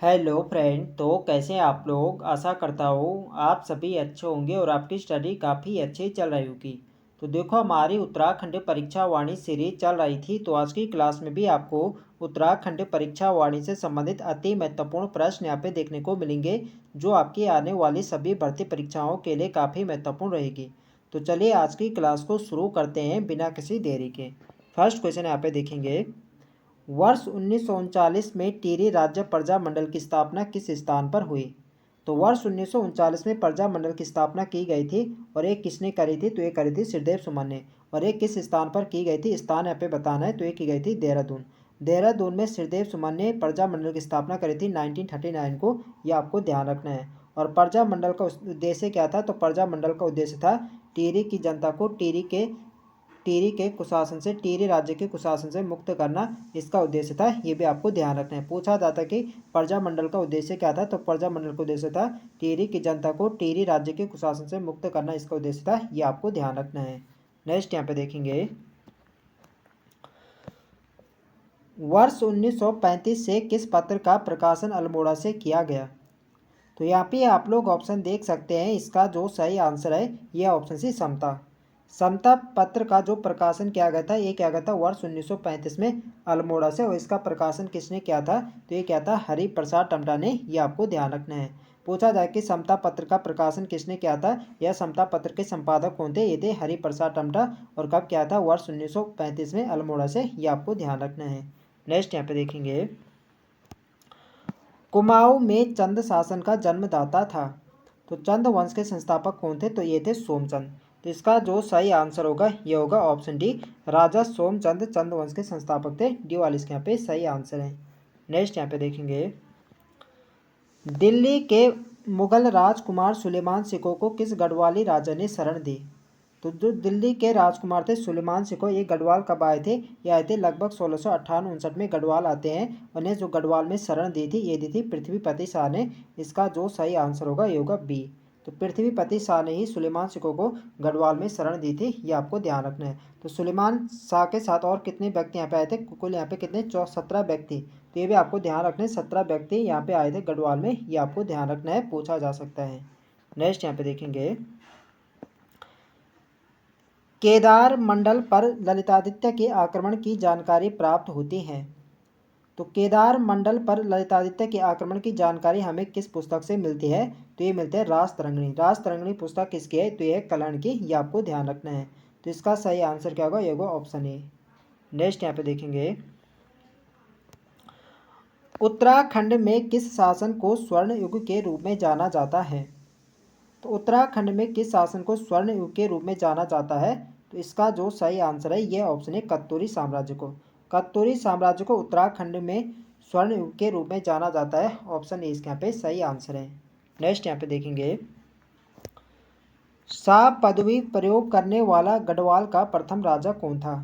Hello friend. तो कैसे हैं आप लोग। आशा करता हूँ आप सभी अच्छे होंगे और आपकी स्टडी काफ़ी अच्छी चल रही होगी। तो देखो, हमारी उत्तराखंड परीक्षा वाणी सीरीज चल रही थी, तो आज की क्लास में भी आपको उत्तराखंड परीक्षा वाणी से संबंधित अति महत्वपूर्ण प्रश्न यहाँ पे देखने को मिलेंगे, जो आपकी आने वाली सभी भर्ती परीक्षाओं के लिए काफ़ी महत्वपूर्ण रहेगी। तो चलिए आज की क्लास को शुरू करते हैं बिना किसी देरी के। फर्स्ट क्वेश्चन यहाँ पे देखेंगे, वर्ष 1939 में टिहरी राज्य प्रजा मंडल की स्थापना किस स्थान पर हुई। तो वर्ष 1939 में प्रजा मंडल की स्थापना की गई थी, और ये किसने करी थी, तो ये करी थी श्रीदेव सुमन ने। और ये किस स्थान पर की गई थी, स्थान यहाँ पे बताना है, तो ये की गई थी देहरादून। देहरादून में श्रीदेव सुमन ने प्रजा मंडल की स्थापना करी थी 1939 को, ये आपको ध्यान रखना है। और प्रजा मंडल का उद्देश्य क्या था, तो प्रजा मंडल का उद्देश्य था टिहरी की जनता को टिहरी के कुशासन से, टिहरी राज्य के कुशासन से मुक्त करना इसका उद्देश्य था। ये भी आपको ध्यान रखना है। पूछा जाता कि प्रजा मंडल का उद्देश्य क्या था, तो प्रजा मंडल का उद्देश्य था टिहरी की जनता को टिहरी राज्य के कुशासन से मुक्त करना, इसका उद्देश्य था। ये आपको ध्यान रखना है। नेक्स्ट यहाँ पे देखेंगे, वर्ष 1935 से किस पत्र का प्रकाशन अल्मोड़ा से किया गया। तो यहाँ पे आप लोग ऑप्शन देख सकते हैं। इसका जो सही आंसर है ये ऑप्शन सी समता। समता पत्र का जो प्रकाशन किया गया था, ये क्या गया था वर्ष 1935 में अल्मोड़ा से। और इसका प्रकाशन किसने किया था, तो ये क्या था हरि प्रसाद टमटा ने। ये आपको ध्यान रखना है। पूछा जाए कि समता पत्र का प्रकाशन किसने किया था, यह समता पत्र के संपादक कौन थे, ये थे हरि प्रसाद टमटा। और कब किया था, वर्ष 1935 में अल्मोड़ा से। ये आपको ध्यान रखना है। नेक्स्ट यहाँ पे देखेंगे, कुमाऊं में चंद शासन का जन्मदाता था। तो चंद वंश के संस्थापक कौन थे, तो ये थे सोमचंद। तो इसका जो सही आंसर होगा ये होगा ऑप्शन डी, राजा सोमचंद चंद वंश के संस्थापक थे। डी वाले इसके यहाँ पे सही आंसर है। नेक्स्ट यहाँ पे देखेंगे, दिल्ली के मुगल राजकुमार सुलेमान सिको को किस गढ़वाली राजा ने शरण दी। तो जो दिल्ली के राजकुमार थे सुलेमान सिको, ये गढ़वाल कब आए थे, ये आए थे लगभग 1658-59 में गढ़वाल आते हैं। उन्हें जो गढ़वाल में शरण दी थी, ये दी थी पृथ्वीपति शाह ने। इसका जो सही आंसर होगा ये होगा बी। तो पृथ्वीपति शाह ने ही सुलेमान सिको को गढ़वाल में शरण दी थी। ये आपको ध्यान रखना है। तो सुलेमान शाह के साथ और कितने व्यक्ति यहाँ पे आए थे, कुल यहाँ पे कितने 17 व्यक्ति। तो ये भी आपको ध्यान रखना है, 17 व्यक्ति यहाँ पे आए थे गढ़वाल में। ये आपको ध्यान रखना है, पूछा जा सकता है। नेक्स्ट यहाँ पे देखेंगे, केदार मंडल पर ललितादित्य के आक्रमण की जानकारी प्राप्त होती है। तो केदार मंडल पर ललितादित्य के आक्रमण की जानकारी हमें किस पुस्तक से मिलती है, तो ये मिलते हैं राजतरंगिणी। राजतरंगिणी पुस्तक किसकी है, तो ये है कर्ण की। ये आपको ध्यान रखना है। तो इसका सही आंसर क्या होगा, ये होगा ऑप्शन ए। नेक्स्ट यहाँ पे देखेंगे, उत्तराखंड में किस शासन को स्वर्ण युग के रूप में जाना जाता है। तो उत्तराखंड में किस शासन को स्वर्ण युग के रूप में जाना जाता है, तो इसका जो सही आंसर है यह ऑप्शन है कत्तूरी साम्राज्य को। कत्तूरी साम्राज्य को उत्तराखंड में स्वर्ण युग के रूप में जाना जाता है। ऑप्शन ए इसके यहाँ पे सही आंसर है। नेक्स्ट यहाँ पे देखेंगे, शाह पदवी प्रयोग करने वाला गढ़वाल का प्रथम राजा कौन था।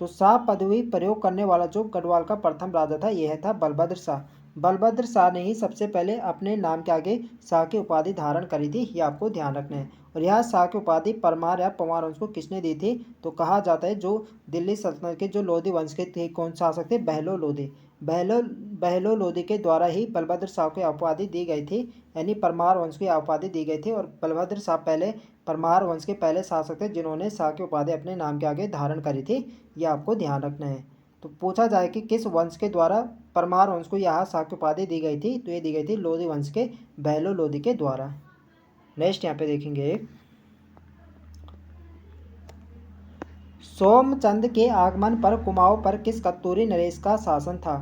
तो शाह पदवी प्रयोग करने वाला जो गढ़वाल का प्रथम राजा था, यह था बलभद्र शाह। बलभद्र शाह ने ही सबसे पहले अपने नाम के आगे शाह की उपाधि धारण करी थी। ये आपको ध्यान रखना है। और यह शाह की उपाधि परमार या पंवार वंश को किसने दी थी, तो कहा जाता है जो दिल्ली सल्तनत के जो लोधी वंश के थे, कौन शासक थे, बहलो लोधी। बहलो लोधी के द्वारा ही बलभद्र शाह को उपाधि दी गई थी, यानी परमार वंश की उपाधि दी गई थी। और बलभद्र शाह पहले परमार वंश के पहले शासक थे जिन्होंने शाह की उपाधि अपने नाम के आगे धारण करी थी। ये आपको ध्यान रखना है। तो पूछा जाए कि किस वंश के द्वारा परमार वंश को यहाँ शाह की उपाधि दी गई थी, तो ये दी गई थी लोधी वंश के बहलो लोधी के द्वारा। नेक्स्ट यहाँ पे देखेंगे, सोमचंद के आगमन पर कुमाऊं पर किस कत्तूरी नरेश का शासन था।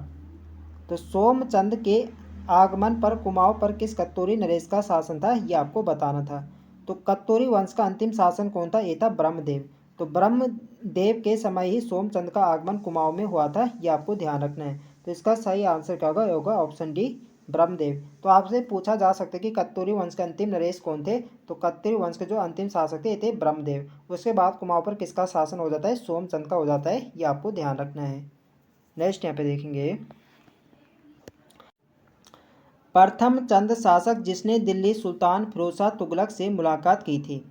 तो सोमचंद के आगमन पर कुमाऊं पर किस कत्तूरी नरेश का शासन था, ये आपको बताना था। तो कत्तूरी वंश का अंतिम शासन कौन था, ये था ब्रह्मदेव। तो ब्रह्मदेव के समय ही सोमचंद का आगमन कुमाऊं में हुआ था। ये आपको ध्यान रखना है। तो इसका सही आंसर क्या होगा, होगा ऑप्शन डी ब्रह्मदेव। तो आपसे पूछा जा सकता है कि कत्तूरी वंश के अंतिम नरेश कौन थे, तो कत्तूरी वंश के जो अंतिम शासक थे ये थे ब्रह्मदेव। उसके बाद कुमाऊं पर किसका शासन हो जाता है, सोमचंद का हो जाता है। ये आपको ध्यान रखना है। नेक्स्ट यहाँ पे देखेंगे, प्रथम चंद शासक जिसने दिल्ली सुल्तान फिरोज शाह तुगलक से मुलाकात की थी।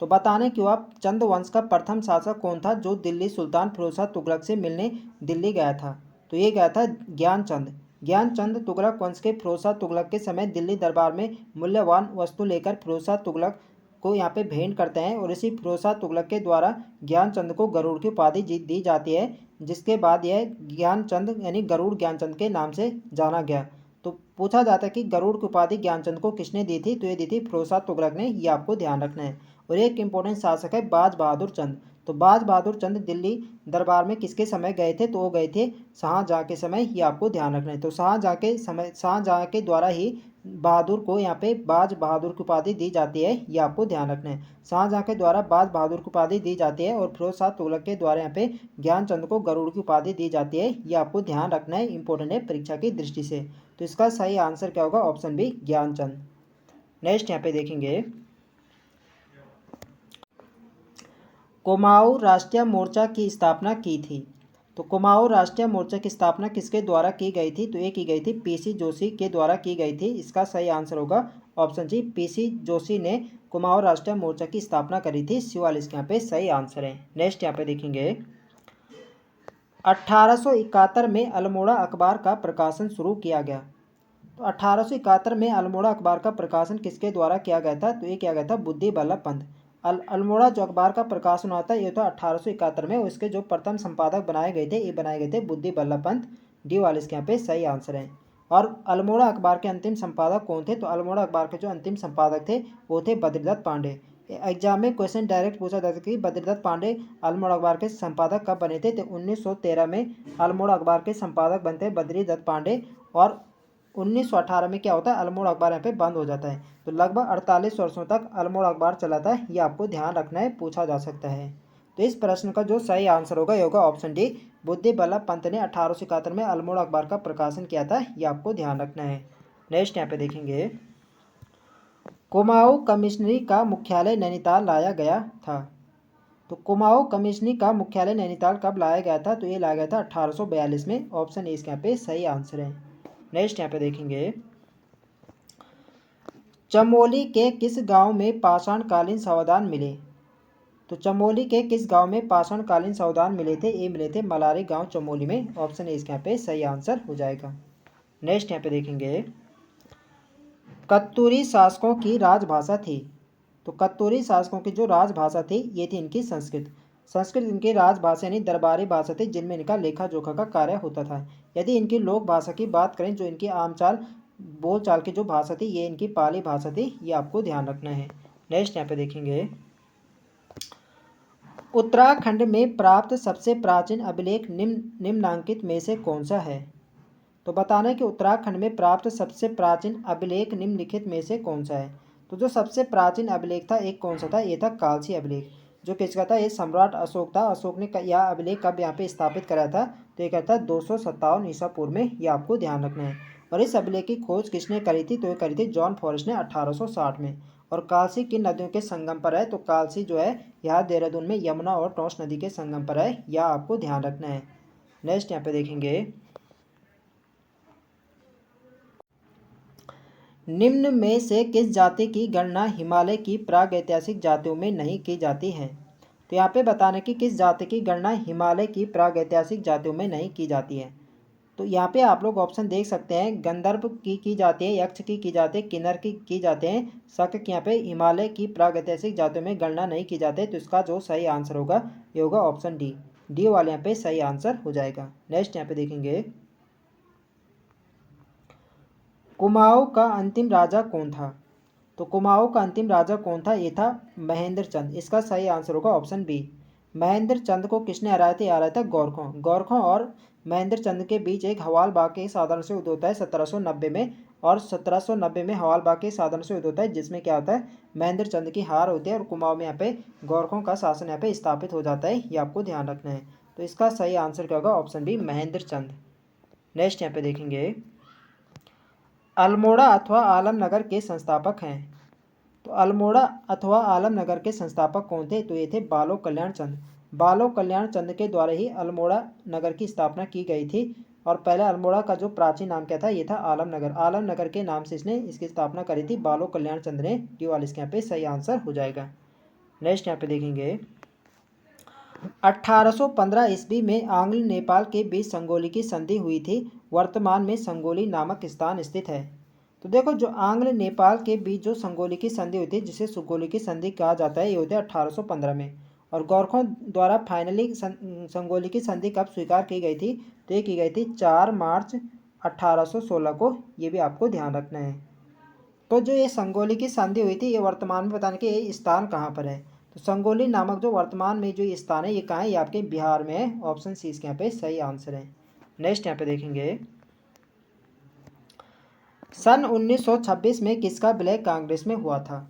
तो बताने कि वह चंद वंश का प्रथम शासक कौन था जो दिल्ली सुल्तान फिरोज शाह तुगलक से मिलने दिल्ली गया था। तो ये गया था ज्ञानचंद। ज्ञानचंद तुगलक वंश के फिरोज शाह तुगलक के समय दिल्ली दरबार में मूल्यवान वस्तु लेकर फिरोज शाह तुगलक को यहाँ पे भेंट करते हैं और इसी फिरोज शाह तुगलक के द्वारा ज्ञानचंद को गरुड़ की उपाधि दी जाती है, जिसके बाद यह ज्ञानचंद यानी गरुड़ ज्ञानचंद के नाम से जाना गया। तो पूछा जाता है कि गरुड़ की उपाधि ज्ञानचंद को किसने दी थी, तो ये दी थी फिरोज शाह तुगलक ने, ये आपको ध्यान रखना है। और एक इंपॉर्टेंट शासक है बाज बहादुर चंद। तो बाज बहादुर चंद दिल्ली दरबार में किसके समय गए थे, तो वो गए थे शाहजहाँ के समय, ये आपको ध्यान रखना है। तो शाहजहाँ के समय, शाहजहाँ के द्वारा ही बहादुर को यहाँ पे बाज बहादुर की उपाधि दी जाती है, ये आपको ध्यान रखना है। शाहजहाँ के द्वारा बाज बहादुर की उपाधि दी जाती है और फिरोज शाह तुगलक के द्वारा यहाँ पे ज्ञानचंद को गरुड़ की उपाधि दी जाती है, ये आपको ध्यान रखना है, इंपॉर्टेंट है परीक्षा की दृष्टि से। तो इसका सही आंसर क्या होगा, ऑप्शन बी ज्ञानचंद। नेक्स्ट यहाँ पे देखेंगे, कुमाऊं राष्ट्रीय मोर्चा की स्थापना की थी। तो कुमाऊं राष्ट्रीय मोर्चा की स्थापना किसके द्वारा की गई थी, तो ये की गई थी पीसी जोशी के द्वारा की गई थी। इसका सही आंसर होगा ऑप्शन सी, पीसी जोशी ने कुमाऊं राष्ट्रीय मोर्चा की स्थापना करी थी। 44 यहाँ पे सही आंसर है। नेक्स्ट यहाँ पे देखेंगे, 1871 में अल्मोड़ा अखबार का प्रकाशन शुरू किया गया। तो 1871 में अल्मोड़ा अखबार का प्रकाशन किसके द्वारा किया गया था, तो ये किया गया था बुद्धि बल्लभ पंत। अल्मोड़ा जो अखबार का प्रकाशन हुआ था ये था 1871 में, उसके जो प्रथम संपादक बनाए गए थे ये बनाए गए थे बुद्धि बल्लभ पंत। डी वाले इसके यहाँ पे सही आंसर है। और अल्मोड़ा अखबार के अंतिम संपादक कौन थे, तो अल्मोड़ा अखबार के जो अंतिम संपादक थे वो थे बद्रीदत्त पांडे। एग्जाम में क्वेश्चन डायरेक्ट पूछा जा सकता है कि बद्रीदत्त पांडे अल्मोड़ा अखबार के संपादक कब बने थे, तो 1913 में अल्मोड़ा अखबार के संपादक बनते हैं बद्रीदत्त पांडे, और 1918 में क्या होता है, अल्मोड़ा अखबार यहाँ पे बंद हो जाता है। तो लगभग 48 वर्षों तक अल्मोड़ा अखबार चला था, ये आपको ध्यान रखना है, पूछा जा सकता है। तो इस प्रश्न का जो सही आंसर होगा ये होगा ऑप्शन डी, बुद्धि बल्लभ पंत ने 1871 में अल्मोड़ा अखबार का प्रकाशन किया था, ये आपको ध्यान रखना है। नेक्स्ट यहाँ पे देखेंगे, कुमाऊं कमिश्नरी का मुख्यालय नैनीताल लाया गया था। तो कुमाऊं कमिश्नरी का मुख्यालय नैनीताल कब लाया गया था, तो ये लाया गया था 1842 में। ऑप्शन ए इसके यहाँ पे सही आंसर है। नेक्स्ट यहाँ पे देखेंगे, चमोली के किस गांव में पाषाणकालीन सावधान मिले। तो चमोली के किस गांव में पाषाणकालीन सावधान मिले थे, ये मिले थे मलारी गांव चमोली में। ऑप्शन ए इसके यहाँ पे सही आंसर हो जाएगा। नेक्स्ट यहाँ पे देखेंगे, कत्तूरी शासकों की राजभाषा थी। तो कत्तूरी शासकों की जो राजभाषा थी ये थी इनकी संस्कृत। संस्कृत इनकी राजभाषा यानी दरबारी भाषा थी, जिनमें इनका लेखा जोखा का कार्य होता था। यदि इनकी लोक भाषा की बात करें, जो इनकी आमचाल बोलचाल की जो भाषा थी ये इनकी पाली भाषा थी, ये आपको ध्यान रखना है। नेक्स्ट यहाँ पे देखेंगे, उत्तराखंड में प्राप्त सबसे प्राचीन अभिलेख निम्नांकित में से कौन सा है। तो बताना है कि उत्तराखंड में प्राप्त सबसे प्राचीन अभिलेख निम्नलिखित में से कौन सा है। तो जो सबसे प्राचीन अभिलेख था एक कौन सा था, ये था कालसी अभिलेख। जो किसका था, ये सम्राट अशोक था। अशोक ने यह अभिलेख कब यहाँ पे स्थापित कराया था, तो ये कहता है 257 ईसा पूर्व में, ये आपको ध्यान रखना है। और इस अभिलेख की खोज किसने करी थी, तो ये करी थी जॉन फॉरेस्ट ने 1860 में। और कालसी किन नदियों के संगम पर है, तो कालसी जो है यहाँ देहरादून में यमुना और टोंस नदी के संगम पर है, यह आपको ध्यान रखना है। नेक्स्ट यहाँ पे देखेंगे, निम्न में से किस जाति की गणना हिमालय की प्रागैतिहासिक जातियों में नहीं की जाती है। तो यहाँ पे बताने की किस जाति की गणना हिमालय की प्रागैतिहासिक जातियों में नहीं की जाती है। तो यहाँ पे आप लोग ऑप्शन देख सकते हैं, गंधर्व की जाती है, यक्ष की जाती है, किन्नर की जाते हैं, शक की यहाँ पे हिमालय की प्रागैतिहासिक जातियों में गणना नहीं की जाती। तो इसका जो सही आंसर होगा ये होगा ऑप्शन डी, डी वाले यहाँ पे सही आंसर हो जाएगा। नेक्स्ट यहाँ पे देखेंगे, कुमाऊं का अंतिम राजा कौन था। तो कुमाऊं का अंतिम राजा कौन था, ये था महेंद्र चंद। इसका सही आंसर होगा ऑप्शन बी, महेंद्र चंद को किसने हराया था, हराया था गौरखों। गौरखों और महेंद्र चंद के बीच एक हवालबाग के साधारण से युद्ध होता है 1790 में, और 1790 में हवालबाग के साधारण से युद्ध होता है, जिसमें क्या होता है महेंद्र चंद की हार होती है और कुमाऊं में यहाँ पे गौरखों का शासन यहाँ पे स्थापित हो जाता है, ये आपको ध्यान रखना है। तो इसका सही आंसर क्या होगा, ऑप्शन बी महेंद्र चंद। नेक्स्ट यहाँ पे देखेंगे, अल्मोड़ा अथवा आलमनगर के संस्थापक हैं। तो अल्मोड़ा अथवा आलमनगर के संस्थापक कौन थे, तो ये थे बालो कल्याण चंद। बालो कल्याण चंद के द्वारा ही अल्मोड़ा नगर की स्थापना की गई थी। और पहले अल्मोड़ा का जो प्राचीन नाम क्या था, ये था आलमनगर। आलमनगर के नाम से इसने इसकी स्थापना करी थी बालो कल्याण चंद ने। डी वाले इसके यहाँ पे सही आंसर हो जाएगा। नेक्स्ट यहाँ पे देखेंगे, 1815 ईस्वी में आंग्ल नेपाल के बीच संगोली की संधि हुई थी। वर्तमान में संगोली नामक स्थान स्थित है। तो देखो, जो आंग्ल नेपाल के बीच जो संगोली की संधि हुई थी, जिसे सुगोली की संधि कहा जाता है, ये होती है 1815 में। और गोरखों द्वारा फाइनली संगोली की संधि कब स्वीकार की गई थी? तो ये की गई थी 4 मार्च 1816 को। ये भी आपको ध्यान रखना है। तो जो ये संगोली की संधि हुई थी, ये वर्तमान में बताने के ये स्थान कहाँ पर है? तो संगोली नामक जो वर्तमान में जो ये स्थान है, ये कहाँ है? ये आपके बिहार में है। ऑप्शन सी इसके यहाँ पे सही आंसर है। नेक्स्ट यहाँ पे देखेंगे, सन 1926 में किसका विलय कांग्रेस में हुआ था?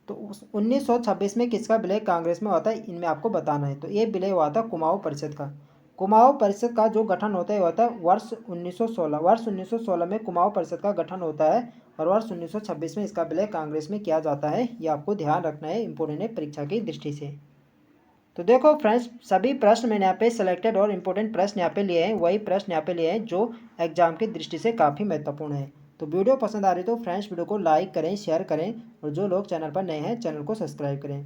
तो 1926 में किसका विलय कांग्रेस में हुआ था, इनमें आपको बताना है। तो ये विलय हुआ था कुमाऊं परिषद का। कुमाऊं परिषद का जो गठन होता है होता है वर्ष 1916। वर्ष 1916 में कुमाऊं परिषद का गठन होता है और वर्ष 1926 में इसका विलय कांग्रेस में किया जाता है। ये आपको ध्यान रखना है, इंपोर्टेंट है परीक्षा की दृष्टि से। तो देखो फ्रेंड्स, सभी प्रश्न मैंने यहाँ पे सिलेक्टेड और इम्पोर्टेंट प्रश्न यहाँ पे लिए हैं, वही प्रश्न यहाँ पे लिए हैं जो एग्जाम की दृष्टि से काफ़ी महत्वपूर्ण है। तो वीडियो पसंद आ रही तो फ्रेंड्स वीडियो को लाइक करें, शेयर करें, और जो लोग चैनल पर नए हैं चैनल को सब्सक्राइब करें।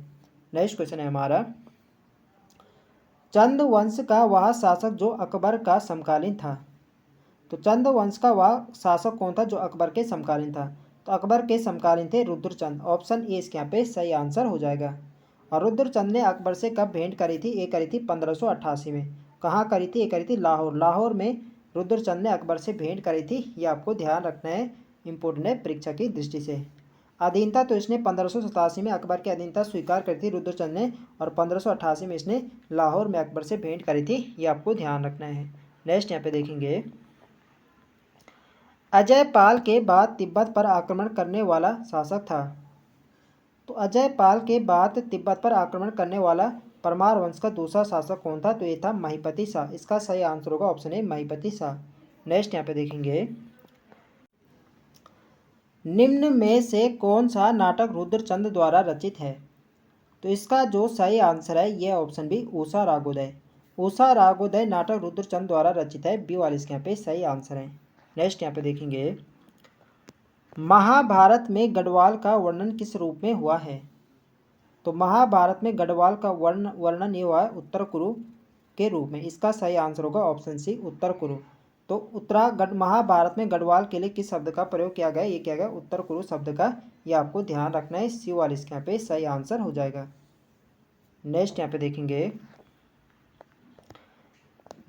नेक्स्ट क्वेश्चन है हमारा, चंद वंश का वह शासक जो अकबर का समकालीन था। तो चंद वंश का वह शासक कौन था जो अकबर के समकालीन था? तो अकबर के समकालीन थे रुद्रचंद। ऑप्शन ए इसके यहाँ पे सही आंसर हो जाएगा। और रुद्रचंद ने अकबर से कब भेंट करी थी? ये करी थी 1588 में। कहाँ करी थी? ये करी थी लाहौर। लाहौर में रुद्रचंद ने अकबर से भेंट करी थी। ये आपको ध्यान रखना है, इंपोर्टेंट है परीक्षा की दृष्टि से। अधीनता तो इसने 1587 में अकबर की अधीनता स्वीकार करी थी रुद्रचंद ने, और 1588 में इसने लाहौर में अकबर से भेंट करी थी। ये आपको ध्यान रखना है। नेक्स्ट यहाँ पे देखेंगे, अजय पाल के बाद तिब्बत पर आक्रमण करने वाला शासक था। तो अजय पाल के बाद तिब्बत पर आक्रमण करने वाला परमार वंश का दूसरा शासक कौन था? तो ये था महिपति शाह। इसका सही आंसर होगा ऑप्शन ए महिपति शाह। नेक्स्ट यहाँ पे देखेंगे, निम्न में से कौन सा नाटक रुद्रचंद द्वारा रचित है? तो इसका जो सही आंसर है ये ऑप्शन बी उषा रागोदय। उषा रागोदय नाटक रुद्रचंद द्वारा रचित है। बी वाले इसके यहाँ पे सही आंसर है। नेक्स्ट यहाँ पे देखेंगे, महाभारत में गढ़वाल का वर्णन किस रूप में हुआ है? तो महाभारत में गढ़वाल का वर्णन ये हुआ है उत्तर कुरु के रूप में। इसका सही आंसर होगा ऑप्शन सी उत्तर कुरु। तो उत्तरागढ़ महाभारत में गढ़वाल के लिए किस शब्द का प्रयोग किया गया? ये किया गया उत्तर कुरु शब्द का। ये आपको ध्यान रखना है। सी वाले इसके यहाँ पे सही आंसर हो जाएगा। नेक्स्ट यहाँ पे देखेंगे,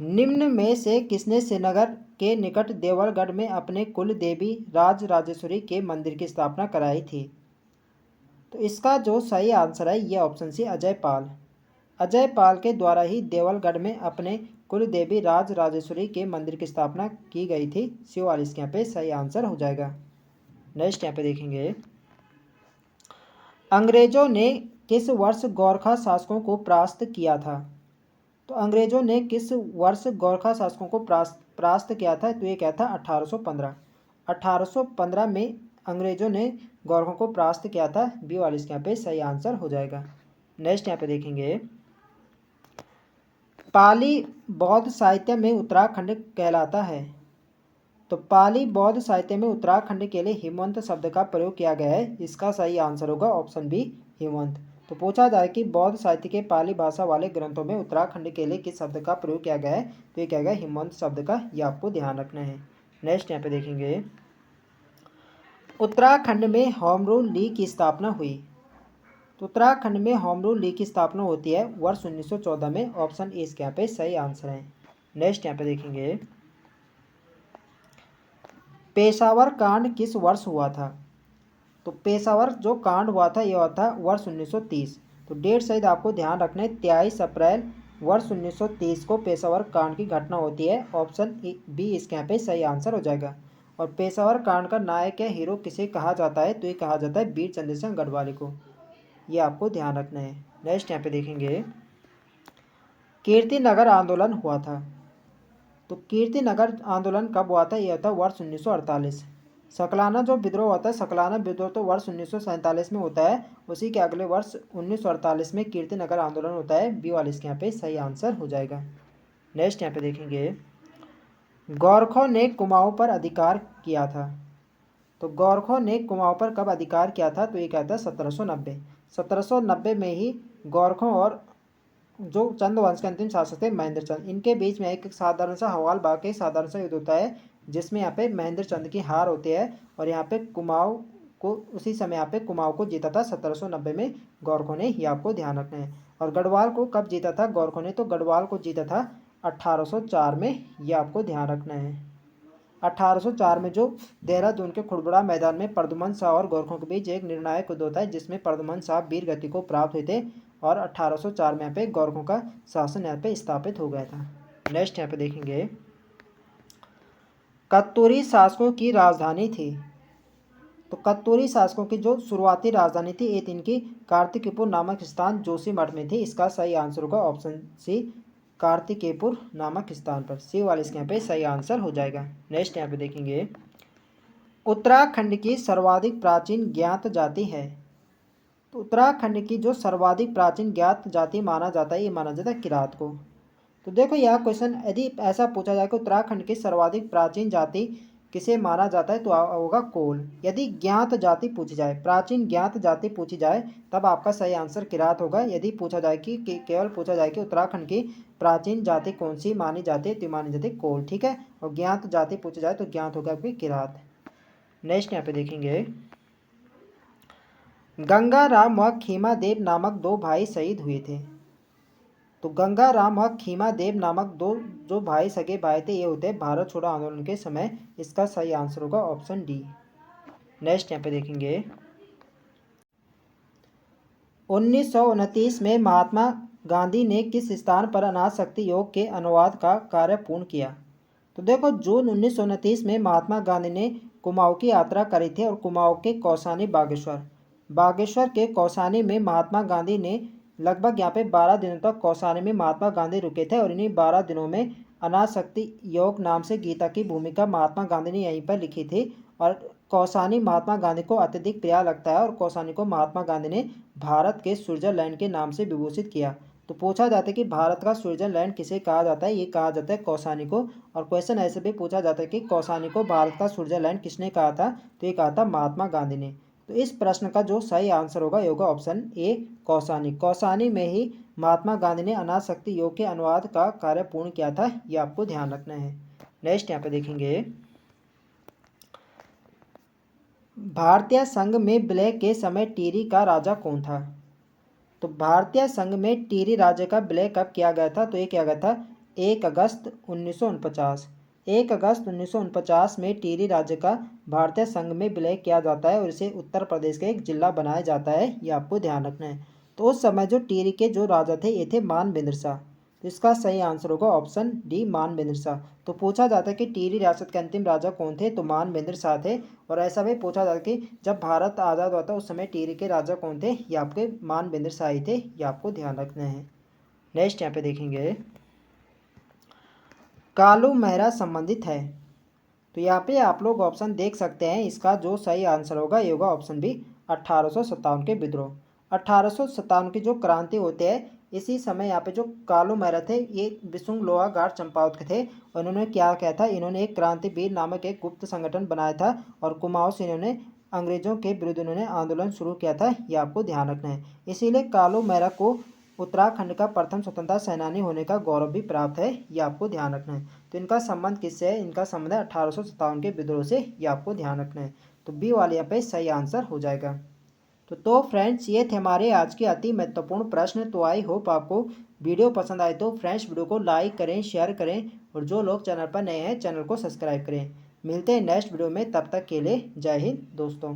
निम्न में से किसने श्रीनगर के निकट देवलगढ़ में अपने कुल देवी राज राजेश्वरी के मंदिर की स्थापना कराई थी? तो इसका जो सही आंसर है ये ऑप्शन सी अजय पाल। अजय पाल के द्वारा ही देवलगढ़ में अपने कुल देवी राज राजेश्वरी के मंदिर की स्थापना की गई थी। सी वाले इसके यहाँ पे सही आंसर हो जाएगा। नेक्स्ट यहाँ पे देखेंगे, अंग्रेजों ने किस वर्ष गोरखा शासकों को परास्त किया था? तो अंग्रेजों ने किस वर्ष गोरखा शासकों को परास्त किया था? तो ये क्या था 1815। 1815 में अंग्रेजों ने गोरखों को परास्त किया था। बी वाले इसके यहाँ पे सही आंसर हो जाएगा। नेक्स्ट यहाँ पे देखेंगे, पाली बौद्ध साहित्य में उत्तराखंड कहलाता है। तो पाली बौद्ध साहित्य में उत्तराखंड के लिए हिमवंत शब्द का प्रयोग किया गया है। इसका सही आंसर होगा ऑप्शन बी हिमवंत। तो पूछा जाए कि बौद्ध साहित्य के पाली भाषा वाले ग्रंथों में उत्तराखंड के लिए किस शब्द का प्रयोग किया गया है? तो ये क्या गया हिमवंत शब्द का। ये आपको ध्यान रखना है। नेक्स्ट यहाँ पे देखेंगे, उत्तराखंड में होम रूल लीग की स्थापना हुई। तो उत्तराखंड में होम रूल लीग की स्थापना होती है वर्ष 1914 में। ऑप्शन ए इसके यहाँ पे सही आंसर है। नेक्स्ट यहाँ पे देखेंगे, पेशावर कांड किस वर्ष हुआ था? तो पेशावर जो कांड हुआ था यह हुआ था वर्ष 1930। तो डेट सहित आपको ध्यान रखना है, 23 अप्रैल वर्ष 1930 को पेशावर कांड की घटना होती है। ऑप्शन बी इसके यहाँ पे सही आंसर हो जाएगा। और पेशावर कांड का नायक या हीरो किसे कहा जाता है? तो ये कहा जाता है वीर चंद्र सिंह गढ़वाली को। ये आपको ध्यान रखना है। नेक्स्ट यहाँ पे देखेंगे, कीर्तिनगर आंदोलन हुआ था। तो कीर्तिनगर आंदोलन कब हुआ था? यह था वर्ष 1948। सकलाना जो विद्रोह होता है, सकलाना विद्रोह तो वर्ष 1947 में होता है। उसी के अगले वर्ष 1948 में कीर्तिनगर आंदोलन होता है। बी वाले इसके यहाँ पे सही आंसर हो जाएगा। नेक्स्ट यहाँ पे देखेंगे, गोरखों ने कुमाऊं पर अधिकार किया था। तो गोरखों ने कुमाऊं पर कब अधिकार किया था? तो ये क्या था 1790। 1790 में ही गोरखों और जो चंद वंश के अंतिम शासक थे महेंद्र चंद, इनके बीच में एक साधारण सा हवाल बाकी साधारण सा युद्ध होता है, जिसमें यहाँ पे महेंद्र चंद की हार होती है। और यहाँ पे कुमाऊं को उसी समय यहाँ पे कुमाऊं को जीता था 1790 में गोरखों ने, ये आपको ध्यान रखना है। और गढ़वाल को कब जीता था गोरखों ने, तो गढ़वाल को जीता था 1804 में, ये आपको ध्यान रखना है। 1804 में जो देहरादून के खुड़बुड़ा मैदान में प्रद्युमन शाह और गोरखों के बीच एक निर्णायक युद्ध होता है, जिसमें प्रद्युमन शाह वीर गति को प्राप्त हुए थे और 1804 में यहाँ पे गोरखों का शासन यहाँ पे स्थापित हो गया था। नेक्स्ट यहाँ पे देखेंगे, कत्तूरी शासकों की राजधानी थी। तो कत्तूरी शासकों की जो शुरुआती राजधानी थी ये इनकी कार्तिकेयपुर नामक स्थान जोशीमठ में थी। इसका सही आंसर होगा ऑप्शन सी, कार्तिकेयपुर नामक स्थान पर। सी वाले इसके यहाँ पे सही आंसर हो जाएगा। नेक्स्ट यहाँ पे देखेंगे, उत्तराखंड की सर्वाधिक प्राचीन ज्ञात जाति है। तो उत्तराखंड की जो सर्वाधिक प्राचीन ज्ञात जाति माना जाता है, ये माना जाता है किरात को। तो देखो यह क्वेश्चन यदि ऐसा पूछा जाए कि उत्तराखंड की सर्वाधिक प्राचीन जाति किसे माना जाता है, तो होगा कोल। यदि ज्ञात जाति पूछी जाए, प्राचीन ज्ञात जाति पूछी जाए, तब आपका सही आंसर किरात होगा। यदि पूछा जाए कि केवल पूछा जाए कि उत्तराखंड की प्राचीन जाति कौन सी मानी जाती है, तो मानी जाती है कोल, ठीक है। और ज्ञात जाति पूछी जाए तो ज्ञात होगा आपकी किरात। नेक्स्ट यहाँ पे देखेंगे, गंगाराम व खीमादेव नामक दो भाई शहीद हुए थे। तो गंगाराम व खीमादेव नामक दो जो भाई सगे भाई थे, ये होते हैं भारत छोड़ो आंदोलन के समय। इसका सही आंसर होगा ऑप्शन डी। नेक्स्ट यहाँ पे देखेंगे, 1929 में महात्मा गांधी ने किस स्थान पर अनाशक्ति योग के अनुवाद का कार्य पूर्ण किया। तो देखो जून 1929 में महात्मा गांधी ने कुमाऊं की यात्रा करी थी और कुमाऊं के कौसानी बागेश्वर के कौसानी में महात्मा गांधी ने लगभग यहाँ पे 12 दिनों तक कौसानी में महात्मा गांधी रुके थे। और इन्हीं 12 दिनों में अनाशक्ति योग नाम से गीता की भूमिका महात्मा गांधी ने यहीं पर लिखी थी। और कौसानी महात्मा गांधी को अत्यधिक प्रिय लगता है और कौसानी को महात्मा गांधी ने भारत के स्विट्जरलैंड के नाम से विभूषित किया। तो पूछा जाता है कि भारत का स्विट्जरलैंड किसे कहा जाता है, ये कहा जाता है कौसानी को। और क्वेश्चन ऐसे भी पूछा जाता है कि कौसानी को भारत का स्विट्जरलैंड किसने कहा था, तो ये कहा था महात्मा गांधी ने। तो इस प्रश्न का जो सही आंसर होगा ये होगा ऑप्शन ए, कौसानी में ही महात्मा गांधी ने अनाशक्ति योग के अनुवाद का कार्य पूर्ण किया था, ये आपको ध्यान रखना है। नेक्स्ट यहाँ पे देखेंगे, भारतीय संघ में विलय के समय टिहरी का राजा कौन था। तो भारतीय संघ में टिहरी राज्य का विलय कब किया गया था, तो ये किया गया था 1 अगस्त 1949। 1 अगस्त 1949 में टिहरी राज्य का भारतीय संघ में विलय किया जाता है और इसे उत्तर प्रदेश का एक जिला बनाया जाता है, ये आपको ध्यान रखना है। तो उस समय जो टिहरी के जो राजा थे ये थे मानवेंद्र शाह। तो इसका सही आंसर होगा ऑप्शन डी, मानवेंद्र शाह। तो पूछा जाता है कि टिहरी रियासत के अंतिम राजा कौन थे, तो मानवेंद्र शाह थे। और ऐसा भी पूछा जाता है कि जब भारत आज़ाद हुआ था उस समय टिहरी के राजा कौन थे, ये आपके मानवेंद्र शाह ही थे, ये आपको ध्यान रखना है। नेक्स्ट यहाँ पे देखेंगे, कालू मेहरा संबंधित है। तो यहाँ पे आप लोग ऑप्शन देख सकते हैं, इसका जो सही आंसर होगा ये होगा ऑप्शन बी, 1857 के विद्रोह। 1857 की जो क्रांति होते हैं इसी समय यहाँ पे जो कालू मेहरा थे ये बिसुंग लोहागार चंपावत के थे। और इन्होंने क्या किया था, इन्होंने एक क्रांतिवीर नामक एक गुप्त संगठन बनाया था और कुमाऊं से इन्होंने अंग्रेजों के विरुद्ध इन्होंने आंदोलन शुरू किया था, ये आपको ध्यान रखना है। इसीलिए कालू मेहरा को उत्तराखंड का प्रथम स्वतंत्रता सेनानी होने का गौरव भी प्राप्त है, ये आपको ध्यान रखना है। तो इनका संबंध किससे है, इनका संबंध है 1857 के विद्रोह से, ये आपको ध्यान रखना है। तो बी वाले यहाँ पे सही आंसर हो जाएगा। तो फ्रेंड्स ये थे हमारे आज के अति महत्वपूर्ण प्रश्न। तो आई होप आपको वीडियो पसंद आए तो फ्रेंड्स वीडियो को लाइक करें, शेयर करें और जो लोग चैनल पर नए हैं चैनल को सब्सक्राइब करें। मिलते हैं नेक्स्ट वीडियो में, तब तक के लिए जय हिंद दोस्तों।